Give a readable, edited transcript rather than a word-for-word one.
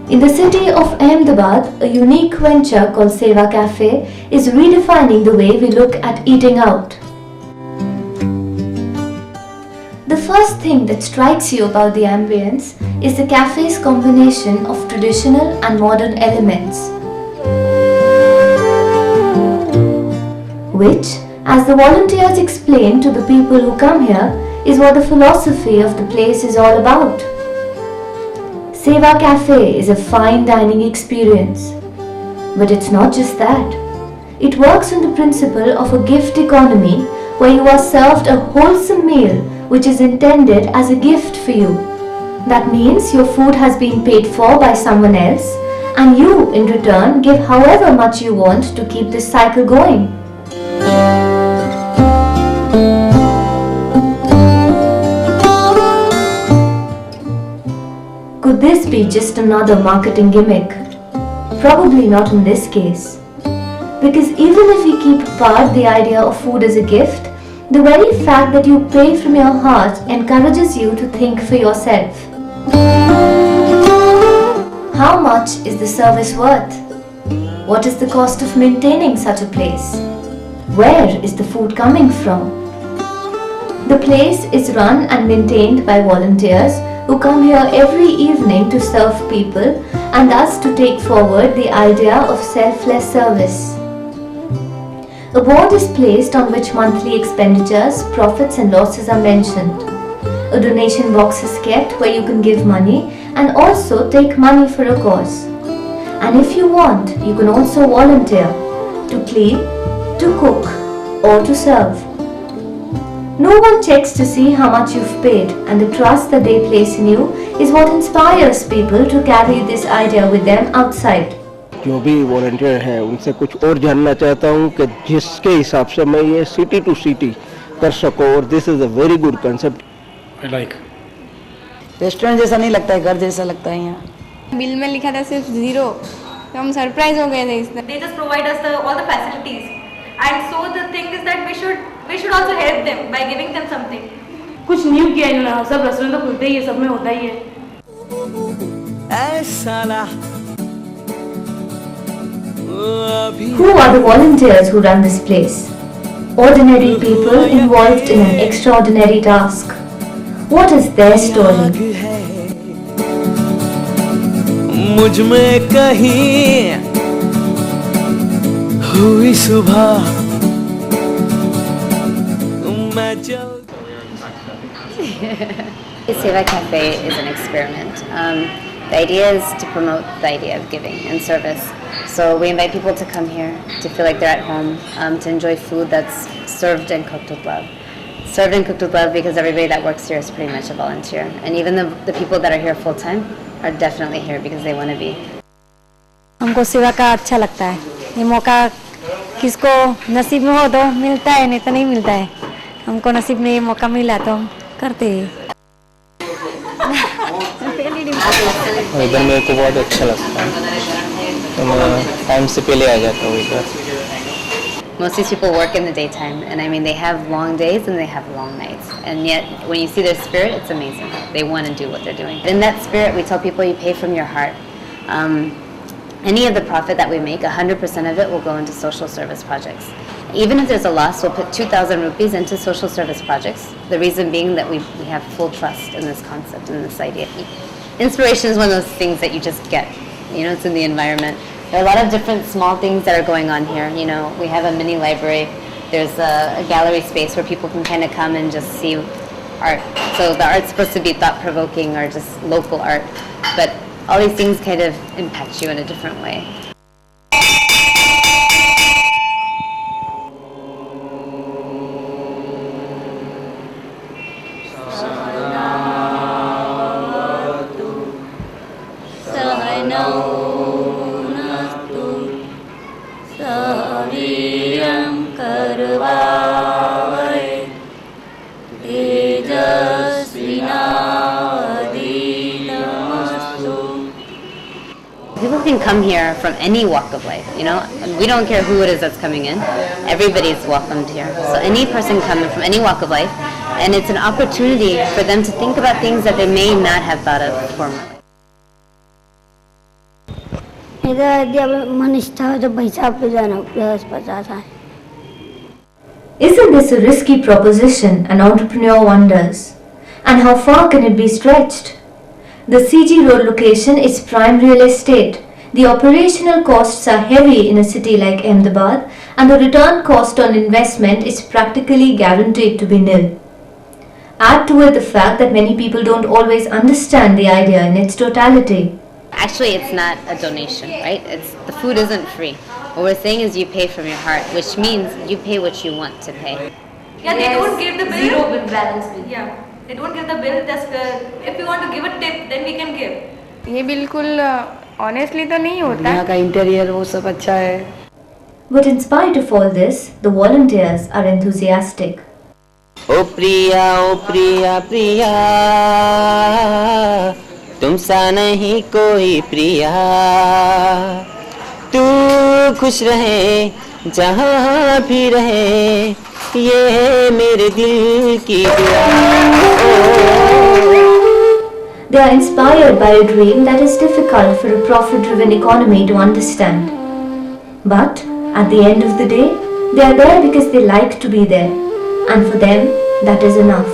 In the city of Ahmedabad, a unique venture called Seva Cafe is redefining the way we look at eating out. The first thing that strikes you about the ambience is the cafe's combination of traditional and modern elements, which, as the volunteers explain to the people who come here, is what the philosophy of the place is all about. Seva Cafe is a fine dining experience. But it's not just that. It works on the principle of a gift economy where you are served a wholesome meal which is intended as a gift for you. That means your food has been paid for by someone else and you in return give however much you want to keep this cycle going. Could this be just another marketing gimmick? Probably not in this case. Because even if we keep apart the idea of food as a gift, the very fact that you pay from your heart encourages you to think for yourself. How much is the service worth? What is the cost of maintaining such a place? Where is the food coming from? The place is run and maintained by volunteers who come here every evening to serve people and thus to take forward the idea of selfless service. A board is placed on which monthly expenditures, profits and losses are mentioned. A donation box is kept where you can give money and also take money for a cause. And if you want, you can also volunteer to clean, to cook or to serve. No one checks to see how much you've paid, and the trust that they place in you is what inspires people to carry this idea with them outside. जो भी volunteer है उनसे कुछ और जानना चाहता हूँ कि जिसके हिसाब से मैं ये सिटी टू सिटी कर सकूँ और this is a very good concept. I like. Restaurant जैसा नहीं लगता है, घर जैसा लगता है यहाँ. बिल में लिखा था सिर्फ 0, तो हम सरप्राइज हो गए थे इसमें. They just provide us all the facilities, and so the thing is that we should also help them by giving them something. कुछ न्यू किया इन्होंने. सब रेस्टोरेंट तो खुलते ही है, सब में होता ही है. Who are the volunteers who run this place? Ordinary people involved in an extraordinary task. What is their story? मुझ में कहीं हुई सुबह मैं चल. Seva Cafe is an experiment. The idea is to promote the idea of giving and service. So we invite people to come here to feel like they're at home, to enjoy food that's served and cooked with love. Served and cooked with love because everybody that works here is pretty much a volunteer. And even the people that are here full time are definitely here because they want to be. हमको सेवा का अच्छा लगता है. ये मौका किसको नसीब में हो तो मिलता है, नहीं तो नहीं मिलता है. हमको नसीब में ये मौका मिला तो हम करते हैं. इधर मेरे को बहुत अच्छा लगता है, तो मैं टाइम से पहले आ जाता हूँ इधर. Most of these people work in the daytime, and I mean they have long days and they have long nights, and yet when you see their spirit, it's amazing. They want to do what they're doing. In that spirit, we tell people you pay from your heart. Any of the profit that we make, 100% of it will go into social service projects. Even if there's a loss, we'll put 2,000 rupees into social service projects. The reason being that we have full trust in this concept and this idea. Inspiration is one of those things that you just get. You know, it's in the environment. There are a lot of different small things that are going on here. You know, we have a mini library. There's a gallery space where people can kind of come and just see art. So the art's supposed to be thought-provoking or just local art. But all these things kind of impact you in a different way. People can come here from any walk of life, you know. We don't care who it is that's coming in. Everybody's welcomed here. So any person coming from any walk of life, and it's an opportunity for them to think about things that they may not have thought of formerly. इधर जब मनिष्ठा हो तो पैसा पे जाना 50 है. Isn't this a risky proposition? An entrepreneur wonders. And how far can it be stretched? The CG Road location is prime real estate. The operational costs are heavy in a city like Ahmedabad, and the return cost on investment is practically guaranteed to be nil. Add to it the fact that many people don't always understand the idea in its totality. Actually, it's not a donation, right? The food isn't free. What we're saying is you pay from your heart, which means you pay what you want to pay. Yeah, they don't give the bill. Zero with balance bill. Yeah, they don't give the bill. Just if you want to give a tip, then we can give. ये बिल्कुल honestly तो नहीं होता. यहाँ का interior वो सब अच्छा है. But in spite of all this, the volunteers are enthusiastic. ओ प्रिया प्रिया, तुम सा नहीं कोई प्रिया, तू खुश रहे जहाँ भी रहे, ये है मेरे दिल की दुआ. They are inspired by a dream that is difficult for a profit-driven economy to understand. But at the end of the day, they are there because they like to be there, and for them, that is enough.